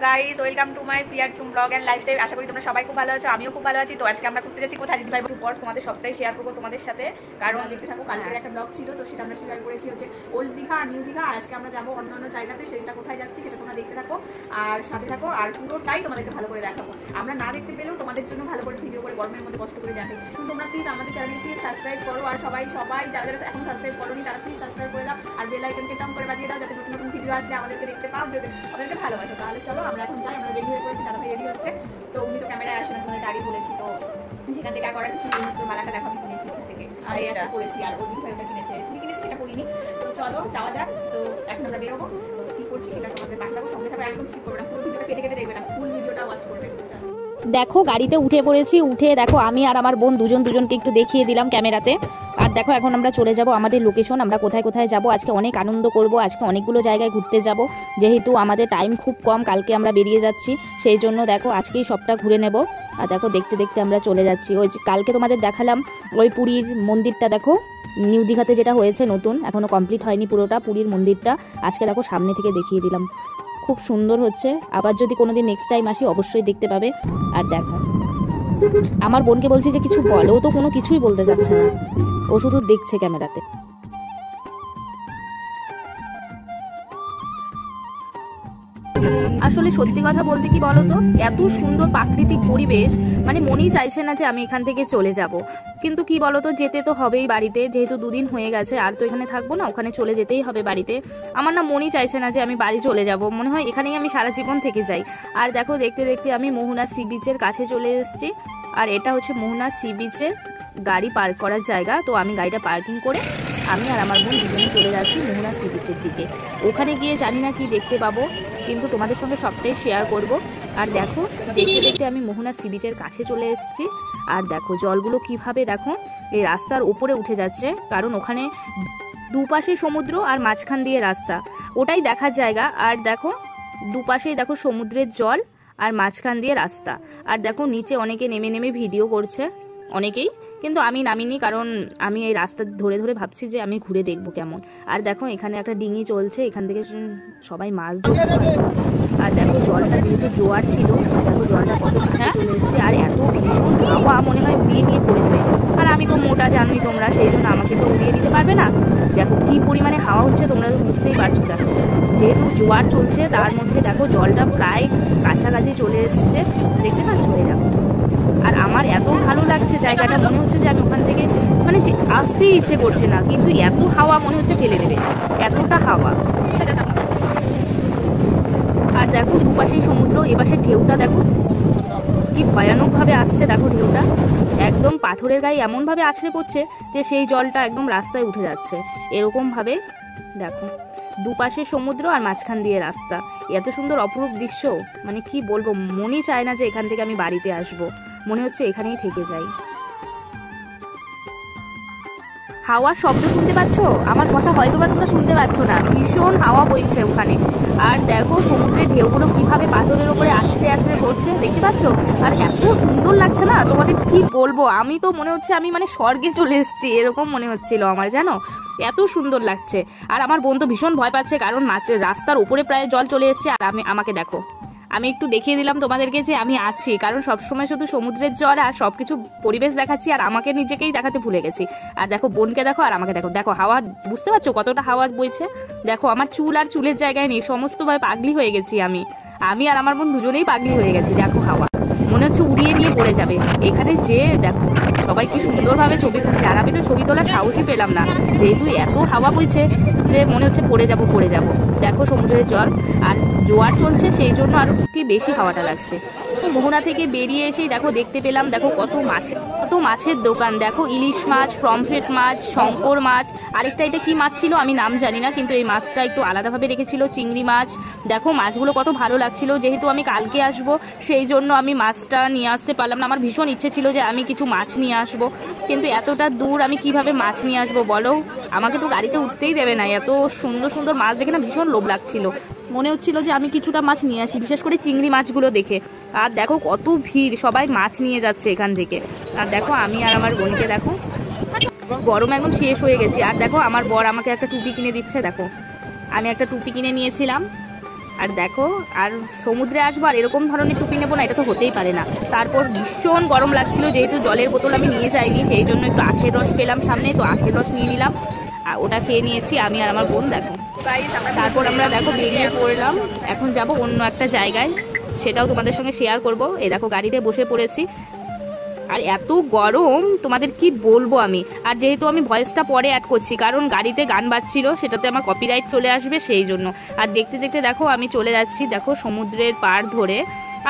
Guys, welcome to my পিয়ার চুম blog and lifestyle. আশা করি তোমরা সবাই খুব ভালো আছো, আমিও খুব ভালো আছি। তো আজকে আমরা ঘুরতে যাচ্ছি কোথায় দিদি ভাই পর তোমাদের সবটাই শেয়ার করবো তোমাদের সাথে, কারণ দেখতে থাকো। কালকের একটা ব্লগ ছিল, তো সেটা আমরা শেয়ার করেছি হচ্ছে ওল্ড দীঘা আর নিউ দীঘা। আজকে আমরা যাবো অন্যান্য জায়গাতে, সেটা কোথায় যাচ্ছি সেটা তোমরা দেখতে থাকো আর সাথে থাকো, আর পুরোটাই তোমাদেরকে ভালো করে দেখাবো। আমরা না দেখতে পেলেও তোমাদের জন্য ভালো করে ভিডিও করে গরমের মধ্যে কষ্ট করে দেখে। কিন্তু তোমরা প্লিজ আমাদের চ্যানেলটি সাবস্ক্রাইব করো, আর সবাই যারা যারা এখন সাবস্ক্রাইব করোনি তারা প্লিজ সাবস্ক্রাইব করে দাও, আর বেল আইকনকে টাম করে বাজিয়ে দাও, যাতে নতুন নতুন ভিডিও আসলে আমাদেরকে দেখতে পাও, যদি আমাদেরকে ভালোবাসো। তাহলে চলো আমরা এখন যাই। আমরা রেডি হয়ে পড়েছি, দাদা ভাই রেডি হচ্ছে। তো উনি তো ক্যামেরায় আসেন, তোমাদের আগে বলেছি। তো যেখান থেকে করা কিছু মালাটা দেখো, আমি কিনেছি এখান থেকে, আর এই আশা করেছি। আর ওই দিদি ভাইটা কিনেছে, তুমি কিনেছি সেটা করিনি। তো চলো যাওয়া যাক। তো এখন আমরা বেরোবো, কি করছি সেটা তোমাদের দেখাবো। সঙ্গে থাকো, একদম স্কিপ করবে না, পুরো ভিডিওটা কেটে কেটে দেখবে না, ফুল ভিডিওটা ওয়াচ করবে। দেখো গাড়িতে উঠে পড়েছি, উঠে দেখো আমি আর আমার বোন দুজনকে একটু দেখিয়ে দিলাম ক্যামেরাতে। আর দেখো এখন আমরা চলে যাব আমাদের লোকেশন, আমরা কোথায় কোথায় যাব। আজকে অনেক আনন্দ করব, আজকে অনেকগুলো জায়গায় ঘুরতে যাব, যেহেতু আমাদের টাইম খুব কম, কালকে আমরা বেরিয়ে যাচ্ছি, সেই জন্য দেখো আজকেই সবটা ঘুরে নেব। আর দেখো দেখতে দেখতে আমরা চলে যাচ্ছি। ওই কালকে তোমাদের দেখালাম ওই পুরীর মন্দিরটা, দেখো নিউ দীঘাতে যেটা হয়েছে নতুন, এখনো কমপ্লিট হয়নি পুরোটা পুরীর মন্দিরটা। আজকে দেখো সামনে থেকে দেখিয়ে দিলাম, খুব সুন্দর হচ্ছে। আবার যদি কোনোদিন নেক্সট টাইম আসি অবশ্যই দেখতে পাবে। আর দেখো আমার বোনকে বলছি যে কিছু বলো, ও তো কোনো কিছুই বলতে চাচ্ছে না, ও শুধু দেখছে ক্যামেরাতে। আসলে সত্যি কথা বলতে কি বলতো, এত সুন্দর প্রাকৃতিক পরিবেশ, মানে মনেই চাইছে না যে আমি এখান থেকে চলে যাব। কিন্তু কি বলতো, যেতে তো হবেই বাড়িতে, যেহেতু দুদিন হয়ে গেছে, আর তো এখানে থাকবো না, ওখানে চলে যেতেই হবে বাড়িতে। আমার না মনই চাইছে না যে আমি বাড়ি চলে যাব, মনে হয় এখানেই আমি সারা জীবন থেকে যাই। আর দেখো দেখতে দেখতে আমি মোহনা সি বিচের কাছে চলে এসেছি। আর এটা হচ্ছে মোহনা সি বিচের গাড়ি পার্ক করার জায়গা। তো আমি গাড়িটা পার্কিং করে আমি আর আমার বোন দুজনে চলে যাচ্ছি মোহনা সি বিচের দিকে। ওখানে গিয়ে জানি না কি দেখতে পাবো, কিন্তু তোমাদের সঙ্গে সবটাই শেয়ার করব। আর দেখো দেখতে দেখতে আমি মোহনা সি বিচের কাছে চলে এসেছি। আর দেখো জলগুলো কিভাবে দেখো এই রাস্তার উপরে উঠে যাচ্ছে, কারণ ওখানে দুপাশে সমুদ্র আর মাঝখান দিয়ে রাস্তা, ওটাই দেখার জায়গা। আর দেখো দুপাশেই দেখো সমুদ্রের জল আর মাঝখান দিয়ে রাস্তা। আর দেখো নিচে অনেকে নেমে নেমে ভিডিও করছে, অনেকেই, কিন্তু আমি নামিনি, কারণ আমি এই রাস্তা ধরে ধরে ভাবছি যে আমি ঘুরে দেখবো কেমন। আর দেখো এখানে একটা ডিঙি চলছে, এখান থেকে সবাই মাছ ধরছে। আর দেখো জলটা যেহেতু জোয়ার ছিল, দেখো জলটা কত কাছে চলে এসছে, আর এত ভীষণ হাওয়া, মনে হয় উড়িয়ে নিয়ে পড়ে যাবে। আর আমি তো মোটা জানোই তোমরা, সেই জন্য আমাকে তো উড়িয়ে দিতে পারবে না। দেখো কি পরিমাণে হাওয়া হচ্ছে, তোমরা তো বুঝতেই পারছো। দেখো যেহেতু জোয়ার চলছে, তার মধ্যে দেখো জলটা প্রায় কাছাকাছি চলে এসছে, দেখতে পাচ্ছ এই দেখো। আর আমার এত ভালো লাগছে জায়গাটা, মনে হচ্ছে যে আমি ওখান থেকে মানে আসতেই ইচ্ছে করছে না, কিন্তু এত হাওয়া মনে হচ্ছে ফেলে দেবে, এতটা হাওয়া। আর দেখো দুপাশেই সমুদ্র, এপাশে ঢেউটা দেখো কি ভয়ানক ভাবে আসছে। দেখো ঢেউটা একদম পাথরের গায়ে এমন ভাবে আছড়ে পড়ছে যে সেই জলটা একদম রাস্তায় উঠে যাচ্ছে, এরকম ভাবে। দেখো দুপাশে সমুদ্র আর মাঝখান দিয়ে রাস্তা, এত সুন্দর অপরূপ দৃশ্য, মানে কি বলবো, মনই চায় না যে এখান থেকে আমি বাড়িতে আসবো, মনে হচ্ছে এখানেই থেকে যাই। হাওয়ার শব্দ শুনতে পাচ্ছ? আমার কথা হয়তো বা তোমরা শুনতে পাচ্ছ না, ভীষণ হাওয়া বইছে ওখানে। আর দেখো সমুদ্রের ঢেউগুলো কিভাবে পাথরের উপরে আছড়ে আছড়ে পড়ছে, দেখতে পাচ্ছ? আর এত সুন্দর লাগছে না, তোমাদের কি বলবো, আমি তো মনে হচ্ছে আমি মানে স্বর্গে চলে এসেছি, এরকম মনে হচ্ছিল আমার, জানো, এত সুন্দর লাগছে। আর আমার বোন তো ভীষণ ভয় পাচ্ছে, কারণ মাছের রাস্তার উপরে প্রায় জল চলে এসছে। আর আমাকে দেখো, আমি একটু দেখিয়ে দিলাম তোমাদেরকে যে আমি আছি, কারণ সবসময় শুধু সমুদ্রের জল আর সবকিছু পরিবেশ দেখাচ্ছি, আর আমাকে নিজেকেই দেখাতে ভুলে গেছি। আর দেখো বোনকে দেখো আর আমাকে দেখো, দেখো হাওয়া, বুঝতে পারছো কতটা হাওয়া বইছে? দেখো আমার চুল আর চুলের জায়গায় নেই, সমস্তভাবে পাগলি হয়ে গেছি আমি আর আমার বোন দুজনেই পাগলি হয়ে গেছি। দেখো হাওয়া মনে হচ্ছে উড়িয়ে নিয়ে পড়ে যাবে। এখানে যে দেখো সবাই কি সুন্দরভাবে ছবি তুলছে, আর আমি তো ছবি তোলার সাহসই পেলাম না, যেহেতু এত হাওয়া বইছে যে মনে হচ্ছে পড়ে যাব। দেখো সমুদ্রের জল আর জোয়ার চলছে, সেই জন্য আরো কি বেশি হাওয়াটা লাগছে। তো মোহনা থেকে বেরিয়ে এসেই দেখো দেখতে পেলাম, দেখো কত মাছের দোকান। দেখো ইলিশ মাছ, পমফ্রেট মাছ, শঙ্কর মাছ, আরেকটা এটা কি মাছ ছিল আমি নাম জানি না, কিন্তু এই মাছটা একটু আলাদাভাবে রেখেছিল, চিংড়ি মাছ। দেখো মাছগুলো কত ভালো লাগছিল, যেহেতু আমি কালকে আসবো সেই জন্য আমি মাছটা নিয়ে আসতে পারলাম না। আমার ভীষণ ইচ্ছে ছিল যে আমি কিছু মাছ নিয়ে আসবো, কিন্তু এতটা দূর আমি কিভাবে মাছ নিয়ে আসবো বলো? আমাকে তো গাড়িতে উঠতেই দেবে না, এত সুন্দর সুন্দর মাছ দেখে না ভীষণ লোভ লাগছিল, মনে হচ্ছিল যে আমি কিছুটা মাছ নিয়ে আসি, বিশেষ করে চিংড়ি মাছগুলো দেখে। আর দেখো কত ভিড়, সবাই মাছ নিয়ে যাচ্ছে এখান থেকে। আর দেখো আমি আর আমার বোনকে দেখো গরম একদম শেষ হয়ে গেছি। আর দেখো আমার বর আমাকে একটা টুপি কিনে দিচ্ছে, দেখো আমি একটা টুপি কিনে নিয়েছিলাম। আর দেখো, আর সমুদ্রে আসবো আর এরকম ধরনের টুপি নেবো না, এটা তো হতেই পারে না। তারপর ভীষণ গরম লাগছিল, যেহেতু জলের বোতল আমি নিয়ে যাইনি, সেই জন্য একটু আখের রস পেলাম সামনে, তো আখের রস নিয়ে নিলাম আর ওটা খেয়ে নিয়েছি আমি আর আমার বোন। দেখো তারপর আমরা দেখো বেরিয়ে পড়লাম, এখন যাব অন্য একটা জায়গায়, সেটাও তোমাদের সঙ্গে শেয়ার করব। এই দেখো গাড়িতে বসে পড়েছি, আর এত গরম তোমাদের কি বলবো আমি। আর যেহেতু আমি ভয়েসটা পরে অ্যাড করছি, কারণ গাড়িতে গান বাজছিল, সেটাতে আমার কপিরাইট চলে আসবে সেই জন্য। আর দেখতে দেখতে দেখো আমি চলে যাচ্ছি দেখো সমুদ্রের পাড় ধরে।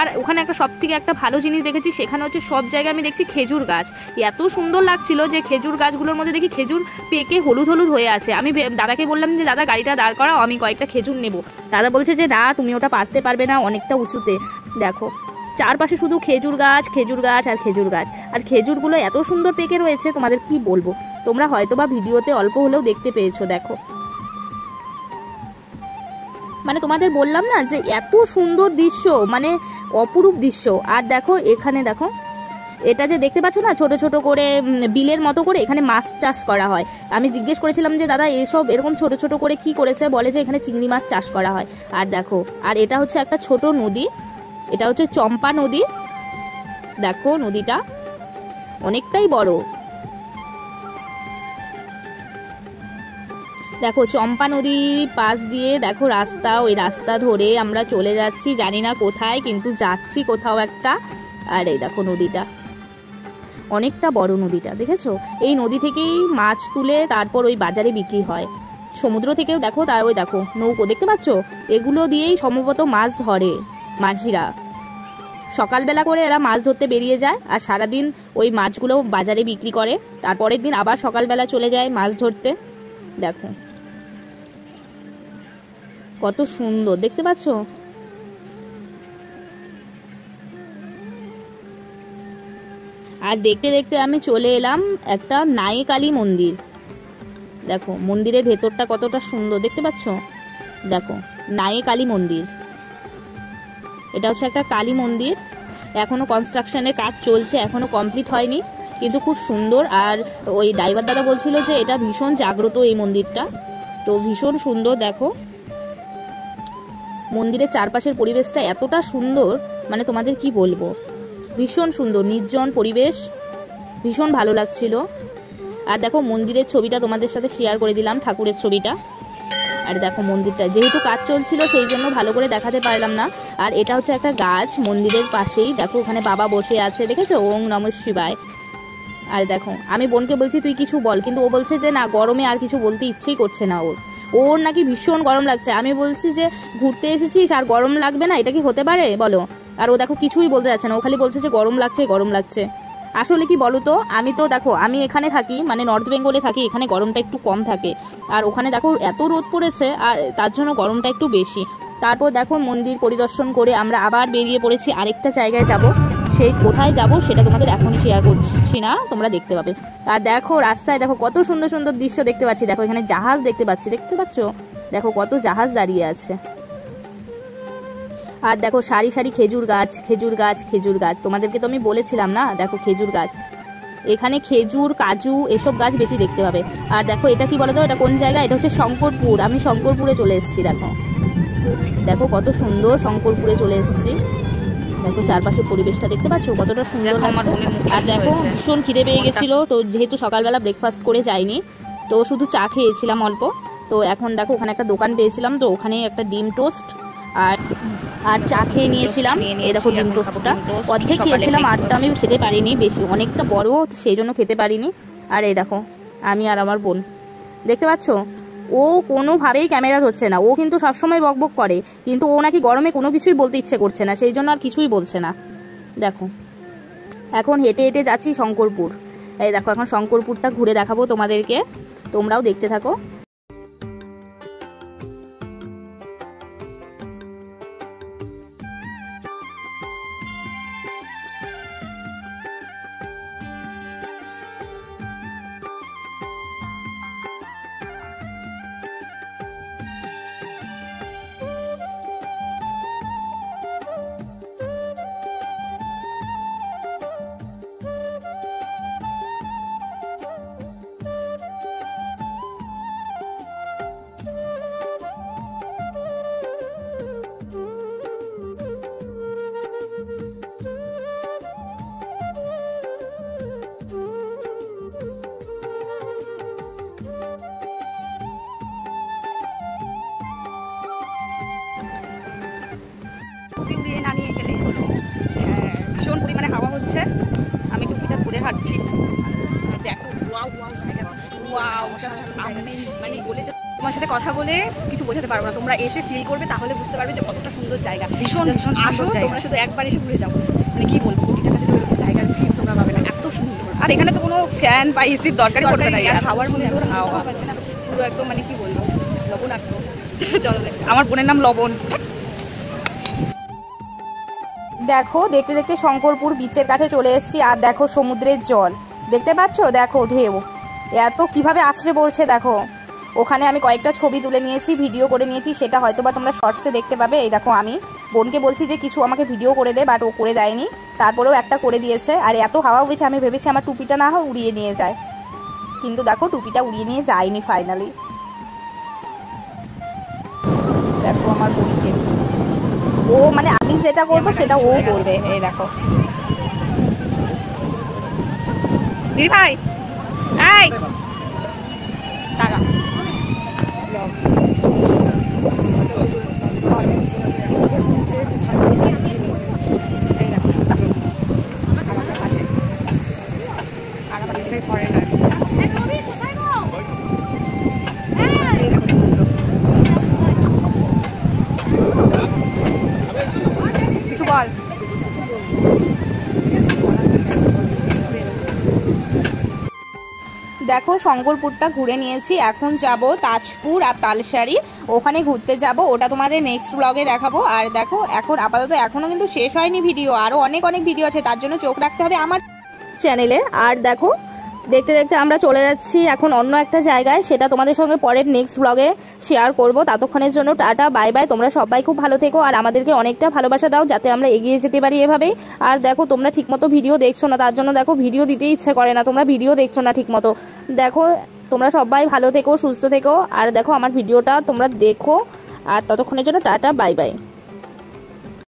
আর ওখানে একটা সব থেকে একটা ভালো জিনিস দেখেছি, সেখানে হচ্ছে সব জায়গায় আমি দেখছি খেজুর গাছ। এত সুন্দর লাগছিল যে খেজুর গাছগুলোর মধ্যে দেখি খেজুর পেকে হলুদ হলুদ হয়ে আছে। আমি দাদাকে বললাম যে দাদা গাড়িটা দাঁড় করাও, আমি কয়েকটা খেজুর নেব। দাদা বলছে যে না, তুমি ওটা পারতে পারবে না, অনেকটা উঁচুতে। দেখো চারপাশে শুধু খেজুর গাছ, খেজুর গাছ আর খেজুর গাছ। আর খেজুরগুলো এত সুন্দর পেকে রয়েছে তোমাদের কি বলবো, তোমরা হয়তো বা ভিডিওতে অল্প হলেও দেখতে পেয়েছো। দেখো মানে তোমাদের বললাম না যে এত সুন্দর দৃশ্য, মানে অপরূপ দৃশ্য। আর দেখো এখানে দেখো, এটা যে দেখতে পাচ্ছ না ছোট ছোট করে বিলের মতো করে, এখানে মাছ চাষ করা হয়। আমি জিজ্ঞেস করেছিলাম যে দাদা এসব এরকম ছোট ছোট করে কি করেছে, বলে যে এখানে চিংড়ি মাছ চাষ করা হয়। আর দেখো, আর এটা হচ্ছে একটা ছোট নদী, এটা হচ্ছে চম্পা নদী। দেখো নদীটা অনেকটাই বড়। দেখো চম্পা নদীর পাশ দিয়ে দেখো রাস্তা, ওই রাস্তা ধরে আমরা চলে যাচ্ছি, জানি না কোথায়, কিন্তু যাচ্ছি কোথাও একটা। আর এই দেখো নদীটা অনেকটা বড়, নদীটা দেখেছো? এই নদী থেকেই মাছ তুলে তারপর ওই বাজারে বিক্রি হয়। সমুদ্র থেকেও দেখো, তাই ওই দেখো নৌকো দেখতে পাচ্ছ, এগুলো দিয়েই সম্ভবত মাছ ধরে মাঝিরা। সকালবেলা করে এরা মাছ ধরতে বেরিয়ে যায়, আর সারাদিন ওই মাছগুলো বাজারে বিক্রি করে, তারপরের দিন আবার সকালবেলা চলে যায় মাছ ধরতে। দেখো কত সুন্দর দেখতে পাচ্ছ। আর দেখতে দেখতে আমি চলে এলাম একটা নায়েকালী মন্দির। দেখো মন্দিরের ভেতরটা কতটা সুন্দর দেখতে পাচ্ছ। দেখো নায়েকালী মন্দির, এটা হচ্ছে একটা কালী মন্দির। এখনো কনস্ট্রাকশনের কাজ চলছে, এখনো কমপ্লিট হয়নি, কিন্তু খুব সুন্দর। আর ওই ড্রাইভার দাদা বলছিল যে এটা ভীষণ জাগ্রত এই মন্দিরটা, তো ভীষণ সুন্দর। দেখো মন্দিরের চারপাশের পরিবেশটা এতটা সুন্দর, মানে তোমাদের কি বলবো, ভীষণ সুন্দর নির্জন পরিবেশ, ভীষণ ভালো লাগছিল। আর দেখো মন্দিরের ছবিটা তোমাদের সাথে শেয়ার করে দিলাম, ঠাকুরের ছবিটা। আর দেখো মন্দিরটা যেহেতু কাজ চলছিল সেই জন্য ভালো করে দেখাতে পারলাম না। আর এটা হচ্ছে একটা গাছ মন্দিরের পাশেই, দেখো ওখানে বাবা বসে আছে, দেখেছো, ওং নমঃ শিবায়। আর দেখো আমি বোনকে বলছি তুই কিছু বল, কিন্তু ও বলছে যে না, গরমে আর কিছু বলতে ইচ্ছেই করছে না ওর নাকি ভীষণ গরম লাগছে। আমি বলছি যে ঘুরতে এসেছিস আর গরম লাগবে না, এটা কি হতে পারে বলো? আর ও দেখো কিছুই বলতে যাচ্ছে না, ও খালি বলছে যে গরম লাগছে গরম লাগছে। আসলে কি বলো তো, আমি তো দেখো আমি এখানে থাকি, মানে নর্থ বেঙ্গলে থাকি, এখানে গরমটা একটু কম থাকে, আর ওখানে দেখো এত রোদ পড়েছে, আর তার জন্য গরমটা একটু বেশি। তারপর দেখো মন্দির পরিদর্শন করে আমরা আবার বেরিয়ে পড়েছি আরেকটা জায়গায় যাব। সেই কোথায় যাব সেটা তোমাদের এখন শেয়ার করছি না, তোমরা দেখতে পাবে। আর দেখো রাস্তায় দেখো কত সুন্দর সুন্দর দৃশ্য দেখতে পাচ্ছি। দেখো এখানে জাহাজ দেখতে পাচ্ছি, দেখতে পাচ্ছ? দেখো কত জাহাজ দাঁড়িয়ে আছে। আর দেখো সারি সারি খেজুর গাছ, খেজুর গাছ, খেজুর গাছ, তোমাদেরকে তো আমি বলেছিলাম না, দেখো খেজুর গাছ। এখানে খেজুর, কাজু এসব গাছ বেশি দেখতে পাবে। আর দেখো এটা কি বলতো, এটা কোন জায়গা? এটা হচ্ছে শঙ্করপুর। আমি শঙ্করপুরে চলে এসেছি। দেখো দেখো কত সুন্দর, শঙ্করপুরে চলে এসেছি। দেখো চারপাশের পরিবেশটা দেখতে পাচ্ছ কতটা সুন্দর লাগছে। আর দেখো ভীষণ খিদে পেয়ে গেছিলো, তো যেহেতু সকালবেলা ব্রেকফাস্ট করে যাইনি, তো শুধু চা খেয়েছিলাম অল্প। তো এখন দেখো ওখানে একটা দোকান পেয়েছিলাম, তো ওখানে একটা ডিম টোস্ট আর চা খেয়ে নিয়েছিলাম। এই দেখো ডিম টোস্টটা অর্ধেক খেয়েছিলাম, আরটা আমি খেতে পারিনি, বেশি অনেকটা বড় সেই জন্য খেতে পারিনি। আর এই দেখো আমি আর আমার বোন, দেখতে পাচ্ছ ও কোনোভাবেই ক্যামেরা ধরছে না, ও কিন্তু সবসময় বকবক করে, কিন্তু ও নাকি গরমে কোনো কিছুই বলতে ইচ্ছে করছে না, সেই জন্য আর কিছুই বলছে না। দেখো এখন হেঁটে হেঁটে যাচ্ছি শঙ্করপুর। এই দেখো এখন শঙ্করপুরটা ঘুরে দেখাবো তোমাদেরকে, তোমরাও দেখতে থাকো। টুপি উড়িয়ে না নিয়ে গেলেই হলো। ভীষণ পরিমাণে হাওয়া হচ্ছে, আমি টুপিটা পরে হাঁটছি। দেখো ওয়াও ওয়াও জায়গা, ওয়াও জাস্ট মানে বলে তোমার সাথে কথা বলে কিছু বোঝাতে পারবো না, তোমরা এসে ফিল করবে তাহলে বুঝতে পারবে যে কতটা সুন্দর জায়গা। ভীষণ ভীষণ আসো, তোমরা শুধু একবার এসে ঘুরে যাও, মানে কি বলবো, কোটি টাকা দিলে ওরকম জায়গার ফিল তোমরা পাবে না, এত সুন্দর। আর এখানে তো কোনো ফ্যান বা এসির দরকারই পড়বে না, হাওয়ার মধ্যে হাওয়া পাচ্ছে না পুরো একদম, মানে কি বলবো লবণাক্ত। চলো আমার বোনের নাম লবণ। দেখো দেখতে দেখতে শঙ্করপুর বিচের কাছে চলে এসেছি, আর দেখো সমুদ্রের জল দেখতে পাচ্ছ, দেখো ঢেউ এত কিভাবে আছড়ে পড়ছে দেখো। ওখানে আমি কয়েকটা ছবি তুলে নিয়েছি, ভিডিও করে নিয়েছি, সেটা হয়তো বা তোমরা শর্টসে দেখতে পাবে। এই দেখো আমি বোনকে বলছি যে কিছু আমাকে ভিডিও করে দে, বাট ও করে দেয়নি, তারপরেও একটা করে দিয়েছে। আর এত হাওয়া হয়েছে আমি ভেবেছি আমার টুপিটা না হয় উড়িয়ে নিয়ে যায়, কিন্তু দেখো টুপিটা উড়িয়ে নিয়ে যায়নি ফাইনালি। দেখো আমার বোনকে, ও মানে আমি যেটা করবো সেটা ও করবে। এই দেখো দিদি ভাই, এই টাকা কিছু বল। দেখো শঙ্করপুরটা ঘুরে নিয়েছি, এখন যাব তাজপুর আর তালসারি, ওখানে ঘুরতে যাব, ওটা তোমাদের নেক্সট ব্লগে দেখাবো। আর দেখো এখন আপাতত এখনো কিন্তু শেষ হয়নি ভিডিও, আরো অনেক অনেক ভিডিও আছে, তার জন্য চোখ রাখতে হবে আমার চ্যানেলে। আর দেখো দেখতে দেখতে আমরা চলে যাচ্ছি এখন অন্য একটা জায়গায়, সেটা তোমাদের সঙ্গে পরের নেক্সট ব্লগে শেয়ার করব। ততক্ষণের জন্য টাটা বাই বাই, তোমরা সবাই খুব ভালো থেকো আর আমাদেরকে অনেকটা ভালোবাসা দাও যাতে আমরা এগিয়ে যেতে পারি এভাবেই। আর দেখো তোমরা ঠিকমতো ভিডিও দেখছো না, তার জন্য দেখো ভিডিও দিতে ইচ্ছে করে না, তোমরা ভিডিও দেখছো না ঠিকমতো। দেখো তোমরা সবাই ভালো থেকো, সুস্থ থেকো, আর দেখো আমার ভিডিওটা তোমরা দেখো। আর ততক্ষণের জন্য টাটা বাই বাই।